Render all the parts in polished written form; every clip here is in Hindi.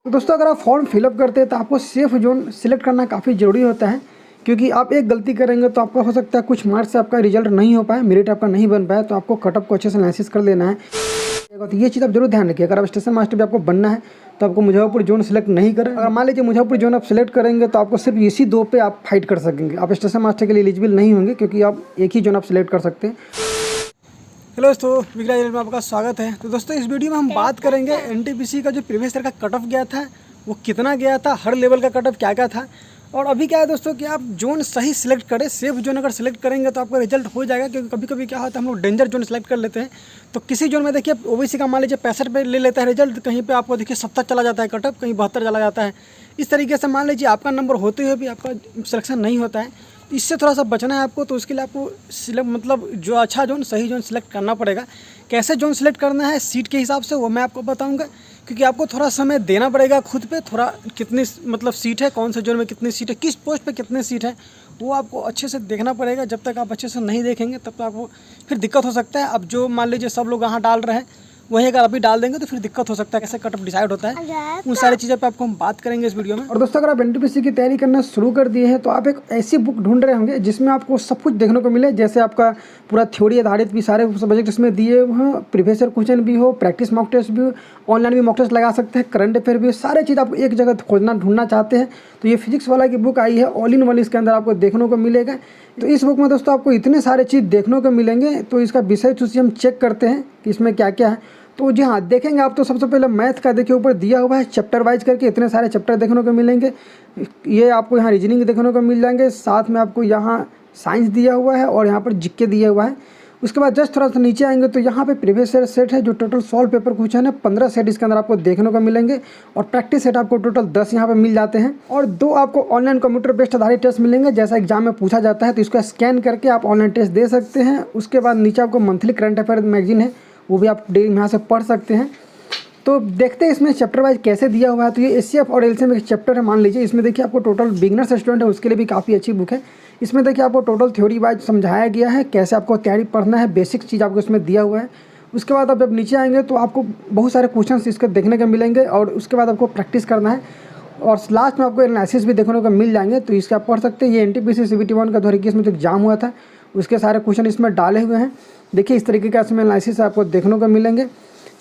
तो दोस्तों अगर आप फॉर्म फिलअप करते हैं तो आपको सेफ जोन सिलेक्ट करना काफ़ी ज़रूरी होता है, क्योंकि आप एक गलती करेंगे तो आपका हो सकता है कुछ मार्क्स से आपका रिजल्ट नहीं हो पाए, मेरिट आपका नहीं बन पाए, तो आपको कट ऑफ को अच्छे से एनालिसिस कर लेना है। तो ये चीज़ आप जरूर ध्यान रखिए, अगर आप स्टेशन मास्टर भी आपको बनना है तो आपको मुजफ्फरपुर जोन सेलेक्ट नहीं करें। अगर मान लीजिए मुजफ्फरपुर जोन आप सेलेक्ट करेंगे तो आपको सिर्फ इसी 2 पे आप फाइट कर सकेंगे, आप स्टेशन मास्टर के लिए एलिजिबल नहीं होंगे, क्योंकि आप एक ही जोन आप सेलेक्ट कर सकते हैं। हेलो दोस्तों, विग्रा में आपका स्वागत है। तो दोस्तों इस वीडियो में हम बात करेंगे एनटीपीसी का जो प्रीवियस ईयर का कट ऑफ गया था वो कितना गया था, हर लेवल का कट ऑफ क्या क्या था, और अभी क्या है दोस्तों कि आप जोन सही सिलेक्ट करें। सेफ जोन अगर सिलेक्ट करेंगे तो आपका रिजल्ट हो जाएगा, क्योंकि कभी कभी क्या होता है हम लोग डेंजर जोन सेलेक्ट कर लेते हैं। तो किसी जोन में देखिए ओबीसी का मान लीजिए 65 पे ले लेता है रिजल्ट, कहीं पे आपको देखिए 70 चला जाता है कट ऑफ, कहीं 72 चला जाता है। इस तरीके से मान लीजिए आपका नंबर होते हुए भी आपका सिलेक्शन नहीं होता है। इससे थोड़ा सा बचना है आपको, तो उसके लिए आपको मतलब जो अच्छा जोन सही जोन सिलेक्ट करना पड़ेगा। कैसे जोन सिलेक्ट करना है सीट के हिसाब से वो मैं आपको बताऊंगा, क्योंकि आपको थोड़ा समय देना पड़ेगा खुद पे। थोड़ा कितनी मतलब सीट है, कौन से जोन में कितनी सीट है, किस पोस्ट पे कितनी सीट है, वो आपको अच्छे से देखना पड़ेगा। जब तक आप अच्छे से नहीं देखेंगे तब तक आपको फिर दिक्कत हो सकता है। अब जो मान लीजिए सब लोग यहाँ डाल रहे हैं वहीं अगर अभी डाल देंगे तो फिर दिक्कत हो सकता है, कैसे कट ऑफ डिसाइड होता है, उन सारी चीज़ों पे आपको हम बात करेंगे इस वीडियो में। और दोस्तों अगर आप एनटीपीसी की तैयारी करना शुरू कर दिए हैं तो आप एक ऐसी बुक ढूंढ रहे होंगे जिसमें आपको सब कुछ देखने को मिले, जैसे आपका पूरा थ्योरी आधारित भी सारे सब्जेक्ट इसमें दिए हुए हैं, प्रीवियस ईयर क्वेश्चन भी हो, प्रैक्टिस मॉक टेस्ट भी हो, ऑनलाइन भी मॉक टेस्ट लगा सकते हैं, करंट अफेयर भी हो, सारे चीज़ आप एक जगह खोजना ढूंढना चाहते हैं तो ये फिजिक्स वाला की बुक आई है, ऑल इन वन इसके अंदर आपको देखने को मिलेगा। तो इस बुक में दोस्तों आपको इतने सारे चीज़ देखने को मिलेंगे, तो इसका विषय सूची हम चेक करते हैं कि इसमें क्या क्या है। तो जी हाँ, देखेंगे आप तो सबसे पहले मैथ का देखिए ऊपर दिया हुआ है चैप्टर वाइज करके, इतने सारे चैप्टर देखने को मिलेंगे। ये आपको यहाँ रीजनिंग देखने को मिल जाएंगे, साथ में आपको यहाँ साइंस दिया हुआ है और यहाँ पर जीके दिया हुआ है। उसके बाद जस्ट थोड़ा सा नीचे आएंगे तो यहाँ पे प्रीवियस ईयर सेट है, जो टोटल 100 पेपर क्वेश्चन है, 15 सेट इसके अंदर आपको देखने को मिलेंगे, और प्रैक्टिस सेट आपको टोटल 10 यहाँ पे मिल जाते हैं, और 2 आपको ऑनलाइन कंप्यूटर बेस्ड आधारित टेस्ट मिलेंगे। जैसा एग्जाम में पूछा जाता है तो इसको स्कैन करके आप ऑनलाइन टेस्ट दे सकते हैं। उसके बाद नीचे आपको मंथली करंट अफेयर मैगजीन है, वो भी आप डेली यहाँ से पढ़ सकते हैं। तो देखते हैं इसमें चैप्टर वाइज कैसे दिया हुआ है। तो ये एचसीएफ और एलसीएम एक चैप्टर है, मान लीजिए इसमें देखिए आपको टोटल बिगनर्स स्टूडेंट है उसके लिए भी काफ़ी अच्छी बुक है। इसमें देखिए आपको टोटल थ्योरी वाइज समझाया गया है, कैसे आपको तैयारी पढ़ना है, बेसिक चीज़ आपको इसमें दिया हुआ है। उसके बाद आप जब नीचे आएंगे तो आपको बहुत सारे क्वेश्चन इसके देखने को मिलेंगे, और उसके बाद आपको प्रैक्टिस करना है, और लास्ट में आपको एनालिसिस भी देखने को मिल जाएंगे। तो इसका आप पढ़ सकते हैं। ये एनटीपीसी CBT 1 का 2021 में जो एग्जाम हुआ था उसके सारे क्वेश्चन इसमें डाले हुए हैं। देखिए इस तरीके का इसमें एनालिसिस आपको देखने को मिलेंगे।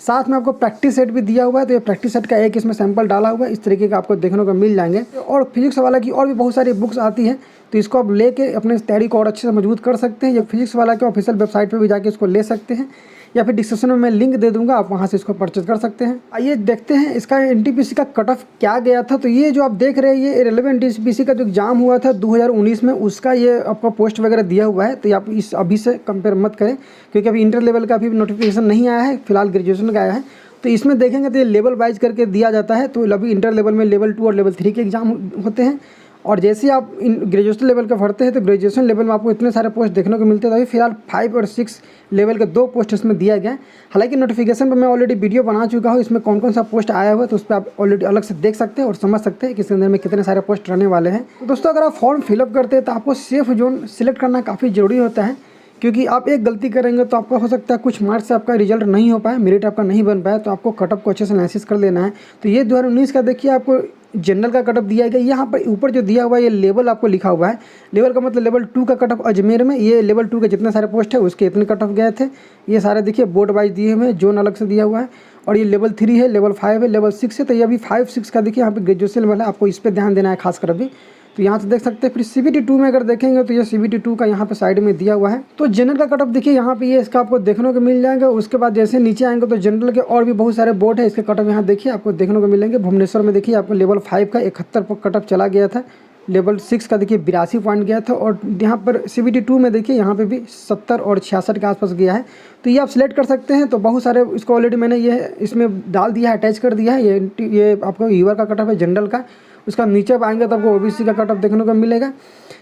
साथ में आपको प्रैक्टिस सेट भी दिया हुआ है, तो ये प्रैक्टिस सेट का एक इसमें सैंपल डाला हुआ है, इस तरीके का आपको देखने को मिल जाएंगे। और फिजिक्स वाला की और भी बहुत सारी बुक्स आती हैं, तो इसको आप लेके अपने तैयारी को और अच्छे से मजबूत कर सकते हैं। ये फिजिक्स वाला के ऑफिशियल वेबसाइट पर भी जाके इसको ले सकते हैं, या फिर डिस्क्रिप्शन में मैं लिंक दे दूंगा, आप वहाँ से इसको परचेज कर सकते हैं। आइए देखते हैं इसका एनटीपीसी का कट ऑफ क्या गया था। तो ये जो आप देख रहे हैं ये रेलेवेंट एनटीपीसी का जो एग्जाम हुआ था 2019 में, उसका ये आपका पोस्ट वगैरह दिया हुआ है। तो आप इस अभी से कंपेयर मत करें, क्योंकि अभी इंटर लेवल का अभी नोटिफिकेशन नहीं आया है, फिलहाल ग्रेजुएशन का आया है। तो इसमें देखेंगे तो ये लेवल वाइज करके दिया जाता है। तो अभी इंटर लेवल में लेवल 2 और लेवल 3 के एग्जाम होते हैं, और जैसे आप ग्रेजुएशन लेवल का पढ़ते हैं तो ग्रेजुएशन लेवल में आपको इतने सारे पोस्ट देखने को मिलते हैं। तो अभी फिलहाल 5 और 6 लेवल के 2 पोस्ट इसमें दिया गया है। हालांकि नोटिफिकेशन पर मैं ऑलरेडी वीडियो बना चुका हूँ, इसमें कौन कौन सा पोस्ट आया हुआ है, तो उस पर आप ऑलरेडी अलग से देख सकते हैं और समझ सकते हैं कि इसके अंदर में कितने सारे पोस्ट रहने वाले हैं। तो दोस्तों अगर आप फॉर्म फिलअप करते हैं तो आपको सेफ जोन सिलेक्ट करना काफ़ी ज़रूरी होता है, क्योंकि आप एक गलती करेंगे तो आपका हो सकता है कुछ मार्क्स से आपका रिजल्ट नहीं हो पाए, मेरिट आपका नहीं बन पाए, तो आपको कट ऑफ को अच्छे से एनालिसिस कर लेना है। तो ये 2019 का देखिए आपको जनरल का कट ऑफ दिया गया, यहाँ पर ऊपर जो दिया हुआ है ये लेवल आपको लिखा हुआ है। लेवल का मतलब लेवल 2 का कट ऑफ अजमेर में, ये लेवल 2 के जितने सारे पोस्ट है उसके इतने कट ऑफ गए थे। ये सारे देखिए बोर्ड वाइज दिए हुए हैं, जोन अलग से दिया हुआ है, और ये लेवल 3 है, लेवल 5 है, लेवल 6 है। तो ये अभी 5-6 का देखिए यहाँ पे ग्रेजुएशन लेवल है, आपको इस पर ध्यान देना है खासकर अभी। तो यहाँ से देख सकते हैं। फिर CBT 2 में अगर देखेंगे तो ये CBT 2 का यहाँ पे साइड में दिया हुआ है। तो जनरल का कट ऑफ देखिए यहाँ पे ये इसका आपको देखने को मिल जाएगा। उसके बाद जैसे नीचे आएंगे तो जनरल के और भी बहुत सारे बोर्ड है, इसके कट ऑफ यहाँ देखिए आपको देखने को मिलेंगे। भुवनेश्वर में देखिए आपको लेवल 5 का 71 कट ऑफ चला गया था, लेवल 6 का देखिए 82 पॉइंट गया था, और यहाँ पर CBT 2 में देखिए यहाँ पे भी 70 और 66 के आसपास गया है। तो ये आप सिलेक्ट कर सकते हैं। तो बहुत सारे इसको ऑलरेडी मैंने ये इसमें डाल दिया है, अटैच कर दिया है। ये आपको यूआर का कट ऑफ है जनरल का। उसका नीचे आएंगे तो आपको ओबीसी का कट ऑफ देखने को मिलेगा।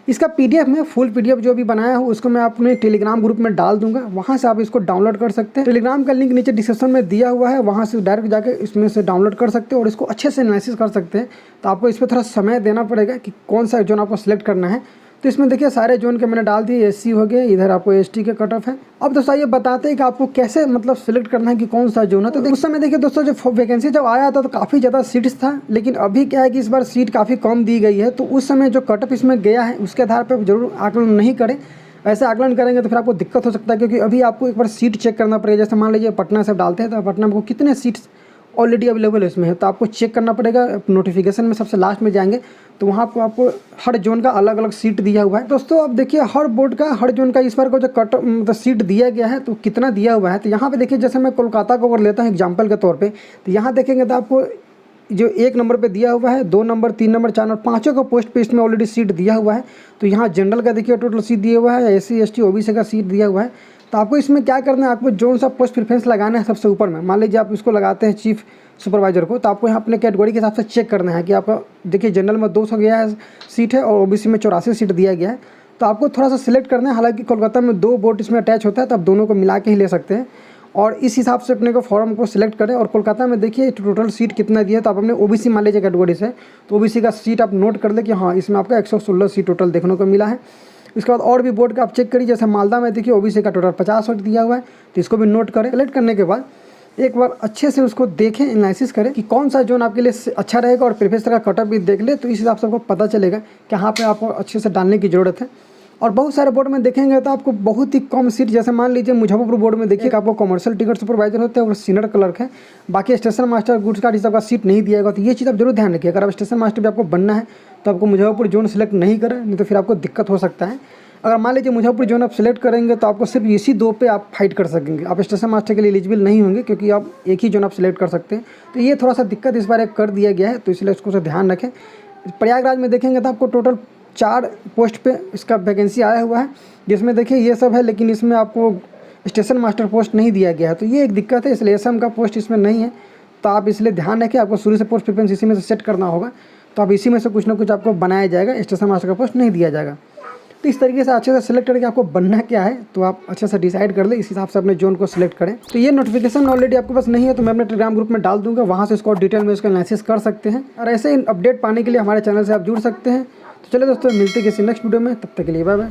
इसका PDF में फुल PDF जो भी बनाया हो उसको मैं अपने टेलीग्राम ग्रुप में डाल दूंगा, वहाँ से आप इसको डाउनलोड कर सकते हैं। टेलीग्राम का लिंक नीचे डिस्क्रिप्शन में दिया हुआ है, वहाँ से डायरेक्ट जाके इसमें से डाउनलोड कर सकते हैं और इसको अच्छे से एनालिसिस कर सकते हैं। तो आपको इस पर थोड़ा समय देना पड़ेगा कि कौन सा जोन आपको सिलेक्ट करना है। तो इसमें देखिए सारे जोन के मैंने डाल दिए, एससी हो गए, इधर आपको एसटी के कट ऑफ है। अब दोस्तों ये बताते हैं कि आपको कैसे मतलब सिलेक्ट करना है कि कौन सा जोन है। तो उस समय देखिए दोस्तों जो वैकेंसी जब आया था तो काफ़ी ज़्यादा सीट्स था, लेकिन अभी क्या है कि इस बार सीट काफ़ी कम दी गई है। तो उस समय जो कट ऑफ इसमें गया है उसके आधार पर जरूर आकलन नहीं करें। ऐसे आकलन करेंगे तो फिर आपको दिक्कत हो सकता है, क्योंकि अभी आपको एक बार सीट चेक करना पड़ेगा। जैसे मान लीजिए पटना से आप डालते हैं तो पटना में कितने सीट्स ऑलरेडी अवेलेबल है इसमें है, तो आपको चेक करना पड़ेगा। नोटिफिकेशन में सबसे लास्ट में जाएंगे तो वहाँ पर आपको हर जोन का अलग अलग सीट दिया हुआ है। दोस्तों अब देखिए हर बोर्ड का हर जोन का इस बार को जो कट मतलब सीट दिया गया है तो कितना दिया हुआ है। तो यहाँ पे देखिए जैसे मैं कोलकाता को अगर लेता हूँ एग्जाम्पल के तौर पे, तो यहाँ देखेंगे तो आपको जो 1 नंबर पे दिया हुआ है, 2 नंबर, 3 नंबर, 4 नंबर, पाँचों का पोस्ट पे इसमें ऑलरेडी सीट दिया हुआ है। तो यहाँ जनरल का देखिए टोटल सीट दिया हुआ है, एससी एसटी ओबीसी का सीट दिया हुआ है। तो आपको इसमें क्या करना है, आपको जोन सा पोस्ट प्रेफरेंस लगाना है सबसे ऊपर में। मान लीजिए आप इसको लगाते हैं चीफ सुपरवाइजर को, तो आपको यहाँ अपने कैटेगरी के हिसाब से चेक करना है कि आपका देखिए जनरल में 200 गया है सीट है और ओबीसी में 84 सीट दिया गया है। तो आपको थोड़ा सा सिलेक्ट करना है। हालांकि कोलकाता में 2 बोर्ड इसमें अटैच होता है तो आप दोनों को मिला के ही ले सकते हैं और इस हिसाब से अपने को फॉर्म को सिलेक्ट करें। और कोलकाता में देखिए टोटल सीट कितना दिया है, तो आप अपने ओबीसी मान लीजिए कैटेगरी से, तो ओबीसी का सीट आप नोट कर ले कि हाँ इसमें आपका 116 सीट टोटल देखने को मिला है। इसके बाद और भी बोर्ड का आप चेक करिए, जैसे मालदा में देखिए ओबीसी का टोटल 50 सीट दिया हुआ है, तो इसको भी नोट करें। सेलेक्ट करने के बाद एक बार अच्छे से उसको देखें, एनालिसिस करें कि कौन सा जोन आपके लिए अच्छा रहेगा और प्रीवियस का कट ऑफ भी देख ले, तो इस हिसाब से आपको पता चलेगा कि यहाँ पे आपको अच्छे से डालने की ज़रूरत है। और बहुत सारे बोर्ड में देखेंगे तो आपको बहुत ही कम सीट, जैसे मान लीजिए मुजफ्फरपुर बोर्ड में देखिए कि आपको कमर्शियल टिकट सुपरवाइजर होते हैं और सीनियर क्लर्क है, बाकी स्टेशन मास्टर गुड्स कार्ड इस सबका सीट नहीं दिया गया। तो ये चीज़ आप जरूर ध्यान रखिए। अगर आप स्टेशन मास्टर भी आपको बनना है तो आपको मुजफ्फरपुर जोन सेलेक्ट नहीं करें, नहीं तो फिर आपको दिक्कत हो सकता है। अगर मान लीजिए मुजफ्फरपुर जोन आप सेलेक्ट करेंगे तो आपको सिर्फ इसी 2 पे आप फाइट कर सकेंगे, आप स्टेशन मास्टर के लिए एलिजिबल नहीं होंगे, क्योंकि आप एक ही जोन आप सेलेक्ट कर सकते हैं। तो ये थोड़ा सा दिक्कत इस बार एक कर दिया गया है, तो इसलिए उसको ध्यान रखें। प्रयागराज में देखेंगे तो आपको टोटल 4 पोस्ट पे इसका वैकेंसी आया हुआ है, जिसमें देखिए ये सब है, लेकिन इसमें आपको स्टेशन मास्टर पोस्ट नहीं दिया गया है। तो ये एक दिक्कत है, इसलिए एसएम का पोस्ट इसमें नहीं है। तो आप इसलिए ध्यान रखें, आपको शुरू से पोस्ट प्रेफरेंस इसी में से सेट करना होगा। तो आप इसी में से कुछ ना कुछ आपको बनाया जाएगा, स्टेशन मास्टर का पोस्ट नहीं दिया जाएगा। तो इस तरीके से अच्छे से सिलेक्ट करके आपको बनना क्या है तो आप अच्छे से डिसाइड कर ले, इस हिसाब से अपने जोन को सिलेक्ट करें। तो ये नोटिफिकेशन ऑलरेडी आपके पास नहीं है तो मैं अपने टेलीग्राम ग्रुप में डाल दूंगा, वहाँ से इसको डिटेल में इसका एनालिसिस कर सकते हैं। और ऐसे अपडेट पाने के लिए हमारे चैनल से आप जुड़ सकते हैं। तो चलिए दोस्तों मिलते हैं किसी नेक्स्ट वीडियो में, तब तक के लिए बाय बाय।